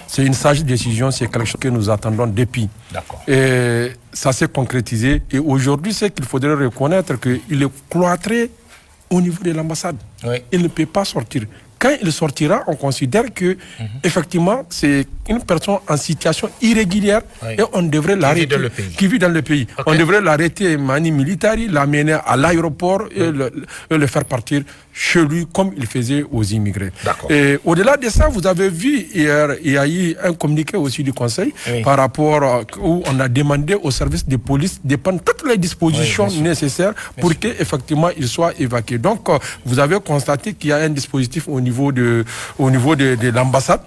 C'est une sage décision, c'est quelque chose que nous attendons depuis. D'accord. Et ça s'est concrétisé. Et aujourd'hui, c'est qu'il faudrait reconnaître qu'il est cloîtré au niveau de l'ambassade. Oui. Il ne peut pas sortir. Quand il sortira, on considère que, effectivement, c'est une personne en situation irrégulière et on devrait l'arrêter. Qui vit dans le pays. Okay. On devrait l'arrêter mani militari, l'amener à l'aéroport et le faire partir chez lui comme il faisait aux immigrés. Et au-delà de ça, vous avez vu hier, il y a eu un communiqué aussi du Conseil par rapport où on a demandé au service de police de prendre toutes les dispositions nécessaires pour qu'effectivement il soit évacué. Donc, vous avez constaté qu'il y a un dispositif au niveau de l'ambassade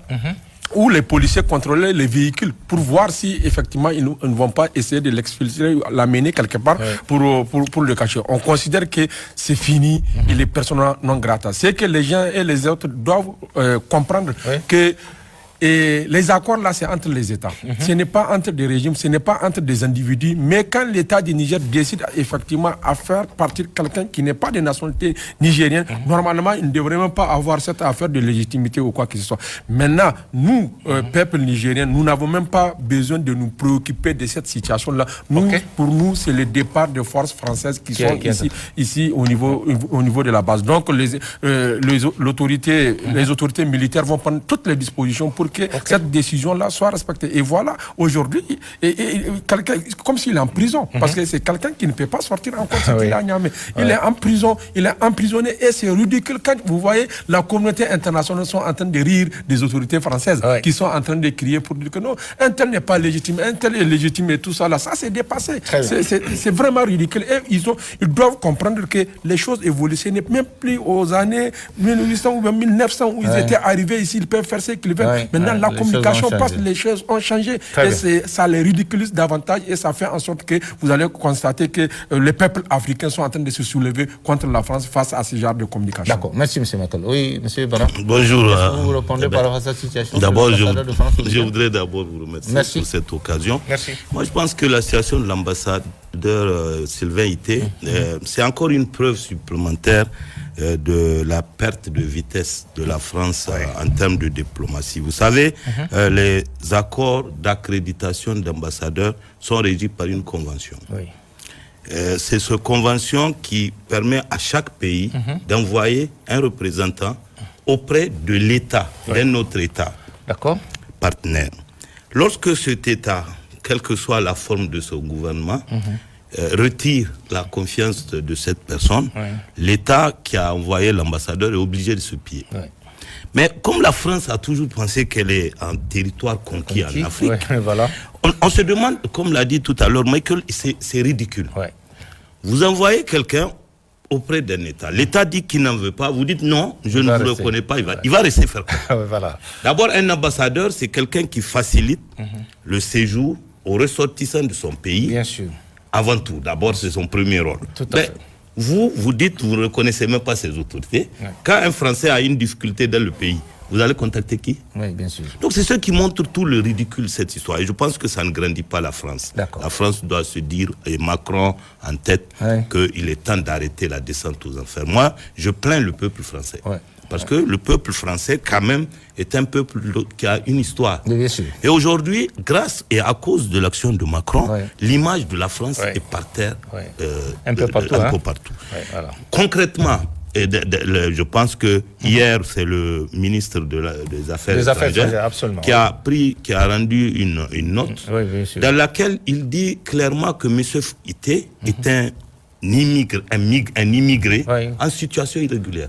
où les policiers contrôlaient les véhicules pour voir si effectivement ils ne vont pas essayer de l'expulser ou l'amener quelque part pour le cacher. On considère que c'est fini, il est persona non grata. C'est que les gens et les autres doivent comprendre que les accords là, c'est entre les États. Ce n'est pas entre des régimes, ce n'est pas entre des individus. Mais quand l'État du Niger décide effectivement à faire partir quelqu'un qui n'est pas de nationalité nigérienne, normalement, il ne devrait même pas avoir cette affaire de légitimité ou quoi que ce soit. Maintenant, nous, peuple nigérien, nous n'avons même pas besoin de nous préoccuper de cette situation-là. Pour nous, c'est le départ de forces françaises qui sont ici au niveau de la base. Donc, les autorités militaires vont prendre toutes les dispositions pour que cette décision-là soit respectée. Et voilà, aujourd'hui, quelqu'un, comme s'il est en prison, parce que c'est quelqu'un qui ne peut pas sortir encore s'il est à Niamey. Il est en prison, il est emprisonné et c'est ridicule quand vous voyez la communauté internationale sont en train de rire des autorités françaises qui sont en train de crier pour dire que non, un tel n'est pas légitime, un tel est légitime et tout ça là, ça c'est dépassé. C'est vraiment ridicule. Et ils doivent comprendre que les choses évoluent. Ce n'est même plus aux années 1800 ou 1900 où ils étaient arrivés ici, ils peuvent faire ce qu'ils veulent. Maintenant, la communication passe, les choses ont changé. Et ça les ridiculise davantage et ça fait en sorte que vous allez constater que les peuples africains sont en train de se soulever contre la France face à ce genre de communication. D'accord. Merci, M. Matal. Oui, M. Barra. Bonjour. Vous répondez par rapport à cette situation? D'abord, je voudrais d'abord vous remercier pour cette occasion. Merci. Moi, je pense que la situation de l'ambassadeur Sylvain Ité, c'est encore une preuve supplémentaire de la perte de vitesse de la France en termes de diplomatie. Vous savez, les accords d'accréditation d'ambassadeurs sont régis par une convention. C'est cette convention qui permet à chaque pays d'envoyer un représentant auprès de l'État, d'un autre État partenaire. Lorsque cet État, quelle que soit la forme de son gouvernement, retire la confiance de cette personne, l'État qui a envoyé l'ambassadeur est obligé de se plier. Mais comme la France a toujours pensé qu'elle est en territoire conquis en Afrique, on se demande, comme l'a dit tout à l'heure Michael, c'est ridicule. Vous envoyez quelqu'un auprès d'un État. L'État dit qu'il n'en veut pas. Vous dites non, je ne vous reconnais pas. Il va rester faire quoi? D'abord, un ambassadeur, c'est quelqu'un qui facilite le séjour aux ressortissants de son pays. Bien sûr. Avant tout, d'abord, c'est son premier rôle. Mais vous dites, vous ne reconnaissez même pas ces autorités. Quand un Français a une difficulté dans le pays, vous allez contacter qui? Oui, bien sûr. Donc c'est ce qui montre tout le ridicule de cette histoire. Et je pense que ça ne grandit pas la France. La France doit se dire, et Macron en tête, qu'il est temps d'arrêter la descente aux enfers. Moi, je plains le peuple français. Parce que le peuple français, quand même, est un peuple qui a une histoire. Bien sûr. Et aujourd'hui, grâce et à cause de l'action de Macron, l'image de la France est par terre un peu partout. Concrètement, je pense que hier, c'est le ministre des Affaires étrangères qui a rendu une note dans laquelle il dit clairement que M. Ité est un immigré en situation irrégulière.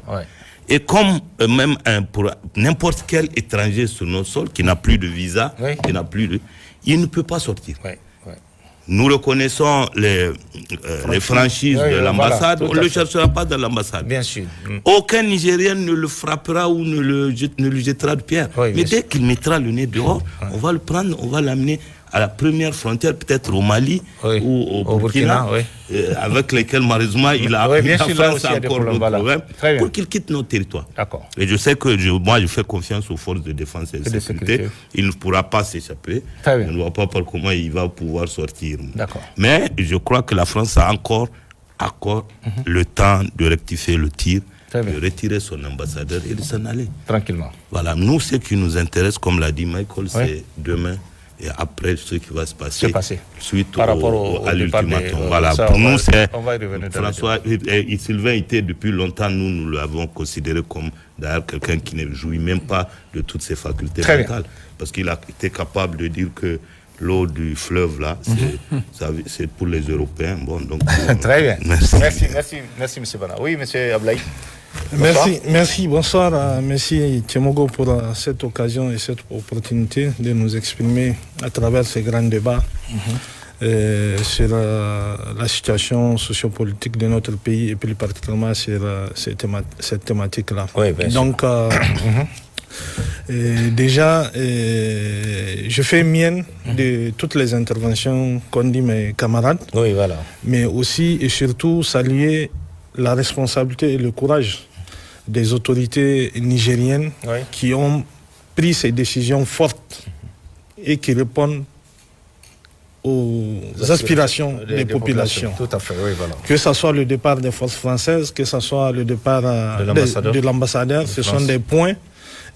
Et comme même pour n'importe quel étranger sur notre sol qui n'a plus de visa, il ne peut pas sortir. Nous reconnaissons les franchises de l'ambassade, on ne le cherchera pas dans l'ambassade. Bien sûr. Aucun Nigérien ne le frappera ou ne lui jettera de pierre. Mais dès qu'il mettra le nez dehors, on va le prendre, on va l'amener à la première frontière, peut-être au Mali ou au Burkina, avec lesquels malheureusement il a la France encore d'autres problèmes, pour qu'il quitte nos territoires. Et je sais que moi je fais confiance aux forces de défense et de sécurité. Il ne pourra pas s'échapper. Je ne vois pas par comment il va pouvoir sortir. Mais je crois que la France a encore le temps de rectifier le tir de retirer son ambassadeur et de s'en aller. Tranquillement. Voilà, nous, ce qui nous intéresse, comme l'a dit Michael, c'est demain et après ce qui va se passer suite par rapport à l'ultimatum. Voilà, pour nous, c'est François et Sylvain Ité, depuis longtemps, nous l'avons considéré comme d'ailleurs quelqu'un qui ne jouit même pas de toutes ses facultés mentales. Parce qu'il a été capable de dire que l'eau du fleuve, là, c'est pour les Européens. Bon, donc, très bien. Merci, M. Bana. Oui, M. Ablaï. Merci, bonsoir. Merci Tiemogo pour cette occasion et cette opportunité de nous exprimer à travers ces grands débats sur la situation sociopolitique de notre pays et plus particulièrement sur cette thématique-là. Oui, bien donc, déjà, je fais mienne de toutes les interventions qu'ont dit mes camarades, mais aussi et surtout saluer la responsabilité et le courage des autorités nigériennes qui ont pris ces décisions fortes et qui répondent aux aspirations des populations. Tout à fait, Que ce soit le départ des forces françaises, que ce soit le départ de l'ambassadeur, ce sont des points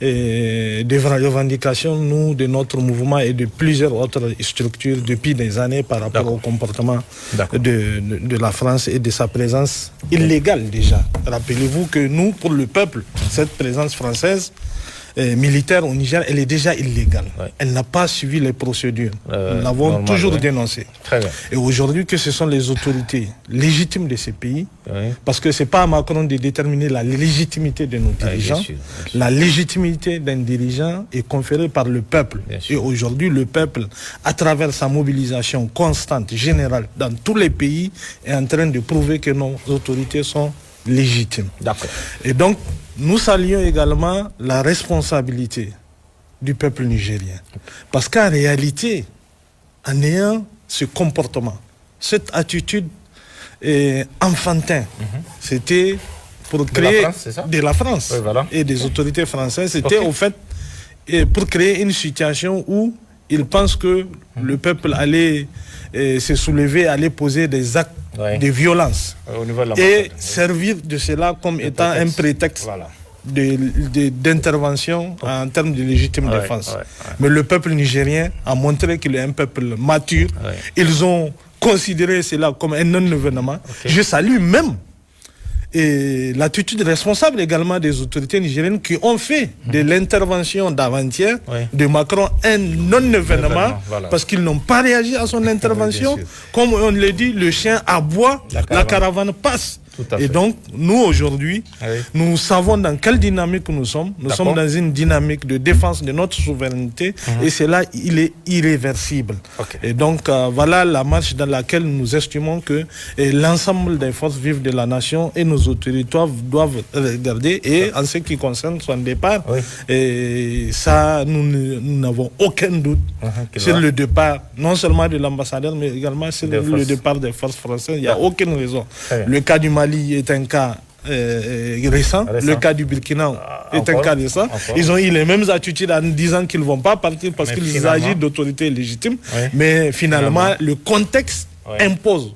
et des revendications, nous, de notre mouvement et de plusieurs autres structures depuis des années par rapport au comportement de la France et de sa présence illégale déjà. Rappelez-vous que nous, pour le peuple, cette présence française militaire au Niger, elle est déjà illégale. Elle n'a pas suivi les procédures. Nous l'avons toujours dénoncé. Et aujourd'hui, que ce sont les autorités légitimes de ces pays, parce que ce n'est pas à Macron de déterminer la légitimité de nos dirigeants. Bien sûr. La légitimité d'un dirigeant est conférée par le peuple. Et aujourd'hui, le peuple, à travers sa mobilisation constante, générale, dans tous les pays, est en train de prouver que nos autorités sont légitimes. Et donc, nous saluons également la responsabilité du peuple nigérien. Parce qu'en réalité, en ayant ce comportement, cette attitude enfantin, c'était pour créer de la France et des autorités françaises, c'était au fait pour créer une situation où ils pensent que le peuple allait se soulever, allait poser des actes de violence et servir de cela comme étant un prétexte d'intervention en termes de légitime défense. Mais le peuple nigérien a montré qu'il est un peuple mature. Ils ont considéré cela comme un non-événement. Je salue même l'attitude responsable également des autorités nigériennes qui ont fait de l'intervention d'avant-hier de Macron un non-événement parce qu'ils n'ont pas réagi à son intervention. Comme on le dit, le chien aboie, la caravane passe. Et donc, nous aujourd'hui, nous savons dans quelle dynamique nous sommes. Nous sommes dans une dynamique de défense de notre souveraineté et cela, il est irréversible. Et donc, voilà la marche dans laquelle nous estimons que l'ensemble des forces vives de la nation et nos autorités doivent regarder. Et en ce qui concerne son départ, et ça, nous n'avons aucun doute sur le départ, non seulement de l'ambassadeur, mais également sur le départ des forces françaises. Il n'y a aucune raison. Le cas du Mali est un cas récent. Le cas du Burkina est un cas récent. Ils ont eu les mêmes attitudes en disant qu'ils ne vont pas partir parce qu'ils s'agit d'autorités légitimes. Mais finalement, le contexte impose.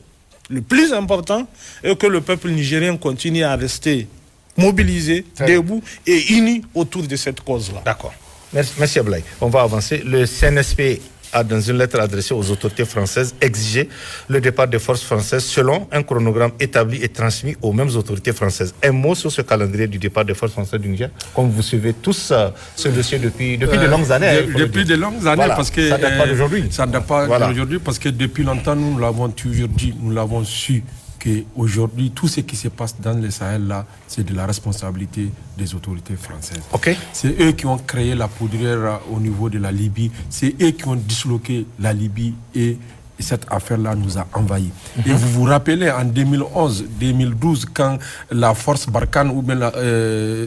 Le plus important est que le peuple nigérien continue à rester mobilisé, debout et uni autour de cette cause-là. D'accord. Merci Ablaï. On va avancer. Le CNSP a, dans une lettre adressée aux autorités françaises, exigé le départ des forces françaises selon un chronogramme établi et transmis aux mêmes autorités françaises. Un mot sur ce calendrier du départ des forces françaises du Niger, comme vous suivez tous ce dossier depuis de longues années. Depuis de longues années, parce que ça ne date pas d'aujourd'hui. Ça ne date pas d'aujourd'hui, parce que depuis longtemps, nous l'avons toujours dit, nous l'avons su, qu'aujourd'hui, tout ce qui se passe dans le Sahel, là, c'est de la responsabilité des autorités françaises. C'est eux qui ont créé la poudrière au niveau de la Libye, c'est eux qui ont disloqué la Libye et cette affaire-là nous a envahis. Et vous vous rappelez, en 2011-2012, quand la force Barkhane, ou bien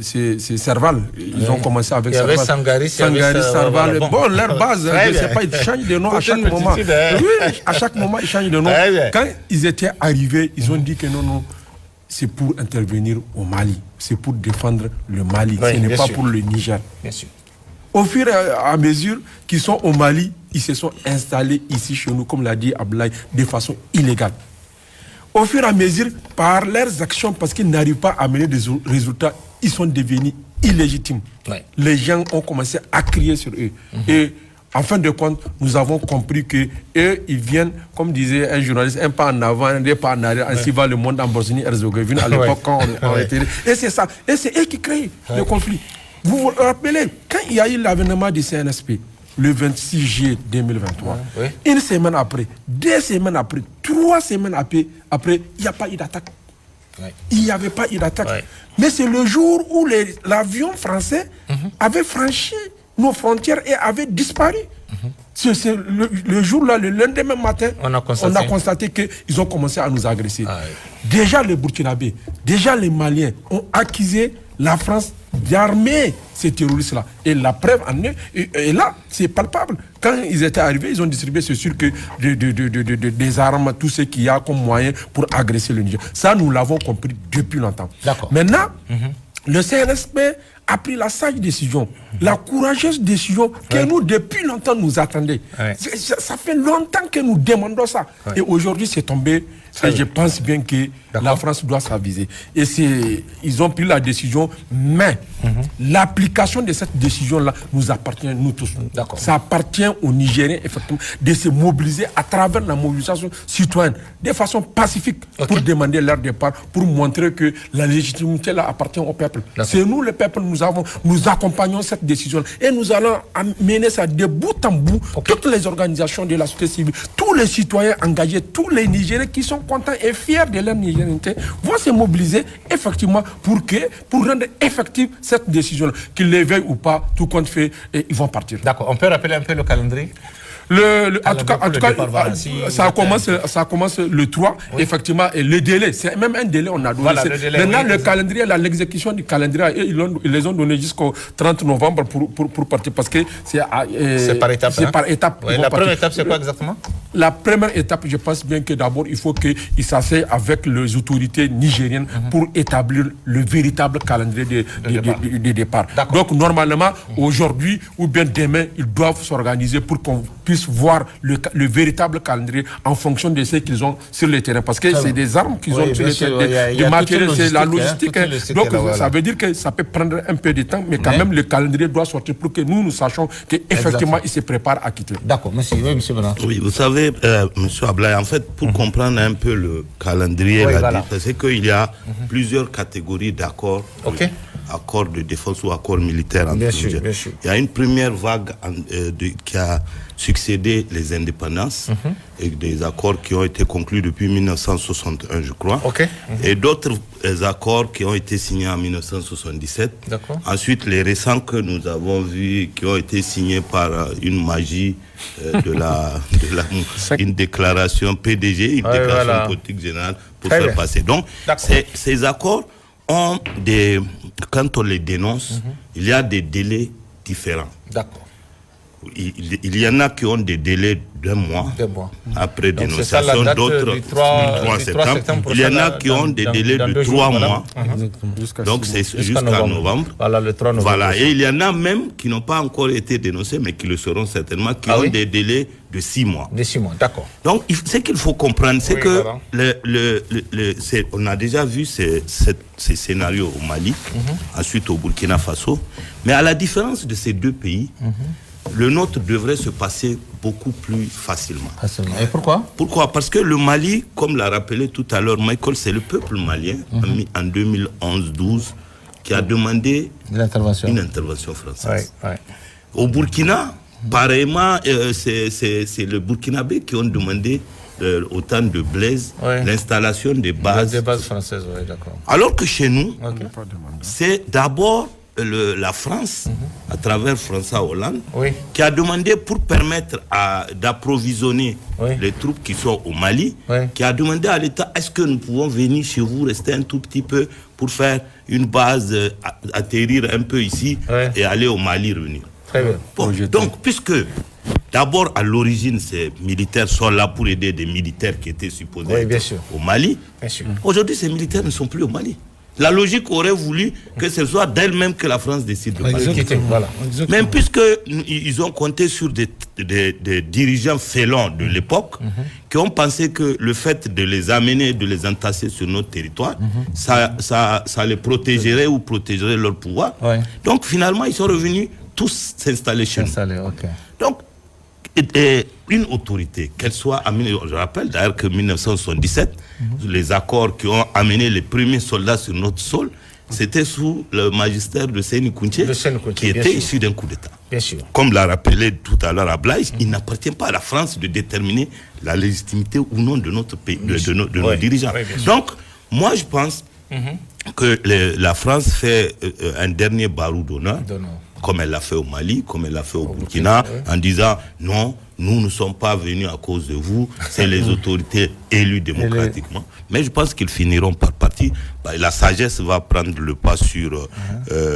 c'est Serval, ils ont commencé avec Serval. Sangari, Serval. Bon, leur base, je ne sais pas, ils changent de nom à chaque moment. Oui, à chaque moment, ils changent de nom. Quand ils étaient arrivés, ils ont dit que non, c'est pour intervenir au Mali. C'est pour défendre le Mali. Ce n'est pas pour le Niger. Bien sûr. Au fur et à mesure qu'ils sont au Mali, ils se sont installés ici chez nous, comme l'a dit Ablaï, de façon illégale. Au fur et à mesure, par leurs actions, parce qu'ils n'arrivent pas à mener des résultats, ils sont devenus illégitimes. Ouais. Les gens ont commencé à crier sur eux. Et en fin de compte, nous avons compris que eux, ils viennent, comme disait un journaliste, un pas en avant, un pas en arrière, ainsi va le monde en Bosnie-Herzégovine à l'époque quand on était... Et c'est ça. Et c'est eux qui créent le conflit. Vous vous rappelez, quand il y a eu l'avènement du CNSP, le 26 juillet 2023, une semaine après, 2 semaines après, 3 semaines après, il n'y a pas eu d'attaque. Il n'y avait pas eu d'attaque. Mais c'est le jour où l'avion français avait franchi nos frontières et avait disparu. C'est le jour-là, le lendemain matin, on a constaté qu'ils ont commencé à nous agresser. Déjà les Burkinabés, déjà les Maliens ont accusé la France d'armer ces terroristes-là. Et la preuve en est, et là, c'est palpable. Quand ils étaient arrivés, ils ont distribué, c'est sûr, que des armes, tout ce qu'il y a comme moyen pour agresser le Niger. Ça, nous l'avons compris depuis longtemps. Maintenant, le CNSP a pris la sage décision, la courageuse décision que nous, depuis longtemps, nous attendions. Ça fait longtemps que nous demandons ça. Et aujourd'hui, c'est tombé. Et je pense bien que la France doit s'aviser. Et ils ont pris la décision, mais l'application de cette décision-là nous appartient, nous tous. Ça appartient aux Nigériens, effectivement, de se mobiliser à travers la mobilisation citoyenne, de façon pacifique, pour demander leur départ, pour montrer que la légitimité là appartient au peuple. C'est nous, le peuple, nous accompagnons cette décision et nous allons mener ça de bout en bout. Toutes les organisations de la société civile, tous les citoyens engagés, tous les Nigériens qui sont contents et fiers de leur nigérianité vont se mobiliser effectivement pour rendre effective cette décision. Qu'ils les veuillent ou pas, tout compte fait, et ils vont partir. D'accord. On peut rappeler un peu le calendrier? En tout cas, ça commence le 3, effectivement, et le délai, c'est même un délai, on a donné. Maintenant, le calendrier, l'exécution du calendrier, ils les ont donné jusqu'au 30 novembre pour partir, parce que c'est par étapes. C'est par étapes. La première étape, c'est quoi exactement? La première étape, je pense bien que d'abord, il faut qu'ils s'asseyent avec les autorités nigériennes pour établir le véritable calendrier de départ. Donc, normalement, aujourd'hui ou bien demain, ils doivent s'organiser pour qu'on puisse voir le véritable calendrier en fonction de ce qu'ils ont sur le terrain. Parce que c'est des armes qu'ils ont sur le terrain, du matériel, c'est la logistique. Donc, ça veut dire que ça peut prendre un peu de temps, mais quand même, le calendrier doit sortir pour que nous sachions qu'effectivement, ils se préparent à quitter. D'accord, monsieur. Oui, monsieur Bernard. Oui, vous savez, monsieur Ablaye, en fait, pour comprendre un peu le calendrier, c'est qu'il y a plusieurs catégories d'accords. Accords de défense ou accords militaires. Bien sûr. Il y a une première vague qui a succédé les indépendances et des accords qui ont été conclus depuis 1961, je crois. Et d'autres accords qui ont été signés en 1977. Ensuite, les récents que nous avons vus qui ont été signés par une magie une déclaration PDG, une déclaration politique générale pour faire passer. Donc, ces accords ont quand on les dénonce, il y a des délais différents. Il y en a qui ont des délais d'1 mois après dénonciation, d'autres du 3 septembre. Il y en a qui ont des délais de 3 mois, donc c'est jusqu'à novembre. Le 3 novembre. Et il y en a même qui n'ont pas encore été dénoncés, mais qui le seront certainement, qui ont des délais de 6 mois. D'accord. Donc, ce qu'il faut comprendre, c'est que on a déjà vu ces scénarios au Mali, ensuite au Burkina Faso, mais à la différence de ces deux pays, le nôtre devrait se passer beaucoup plus facilement. Et pourquoi? Parce que le Mali, comme l'a rappelé tout à l'heure Michael, c'est le peuple malien en 2011-12 qui a demandé une intervention française. Au Burkina, pareillement, c'est le Burkinabé qui ont demandé au temps de Blaise l'installation des bases françaises. Alors que chez nous, c'est d'abord la France, à travers François Hollande, qui a demandé pour permettre d'approvisionner les troupes qui sont au Mali, qui a demandé à l'État, est-ce que nous pouvons venir chez vous, rester un tout petit peu pour faire une base, atterrir un peu ici et aller au Mali, revenir. Très bien. Donc, puisque d'abord à l'origine ces militaires sont là pour aider des militaires qui étaient supposés être au Mali, aujourd'hui ces militaires ne sont plus au Mali. La logique aurait voulu que ce soit d'elle-même que la France décide de quitter. Même puisqu'ils ont compté sur des dirigeants félons de l'époque qui ont pensé que le fait de les amener, de les entasser sur notre territoire, ça les protégerait ou protégerait leur pouvoir. Ouais. Donc finalement, ils sont revenus tous s'installer chez nous. Okay. Donc, une autorité, qu'elle soit amenée, je rappelle d'ailleurs que 1977, les accords qui ont amené les premiers soldats sur notre sol, c'était sous le magistère de Séni Kountché, qui était issu d'un coup d'État. Bien sûr. Comme l'a rappelé tout à l'heure Ablaïs, il n'appartient pas à la France de déterminer la légitimité ou non de notre pays, de nos dirigeants. Donc, moi je pense que la France fait un dernier barreau d'honneur, comme elle l'a fait au Mali, comme elle l'a fait au Burkina, en disant non, nous ne sommes pas venus à cause de vous, c'est les autorités élues démocratiquement. Mais je pense qu'ils finiront par partir. La sagesse va prendre le pas sur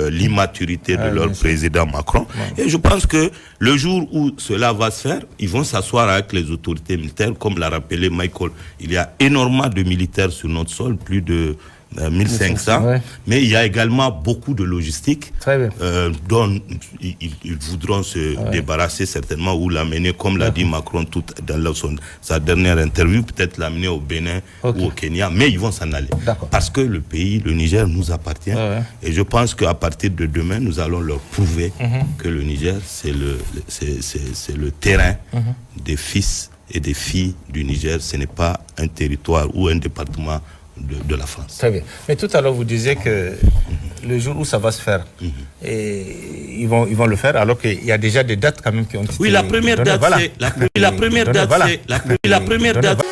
l'immaturité de leur président Macron. Et je pense que le jour où cela va se faire, ils vont s'asseoir avec les autorités militaires, comme l'a rappelé Michael. Il y a énormément de militaires sur notre sol, plus de 1500, mais il y a également beaucoup de logistique dont ils voudront se débarrasser certainement ou l'amener, comme l'a dit Macron dans sa dernière interview, peut-être l'amener au Bénin ou au Kenya, mais ils vont s'en aller. Parce que le pays, le Niger, nous appartient. Et je pense qu'à partir de demain, nous allons leur prouver que le Niger, c'est le terrain des fils et des filles du Niger. Ce n'est pas un territoire ou un département de la France. Très bien. Mais tout à l'heure, vous disiez que le jour où ça va se faire, et ils vont le faire, alors qu'il y a déjà des dates quand même qui ont été... Oui, la première date, c'est... La première date,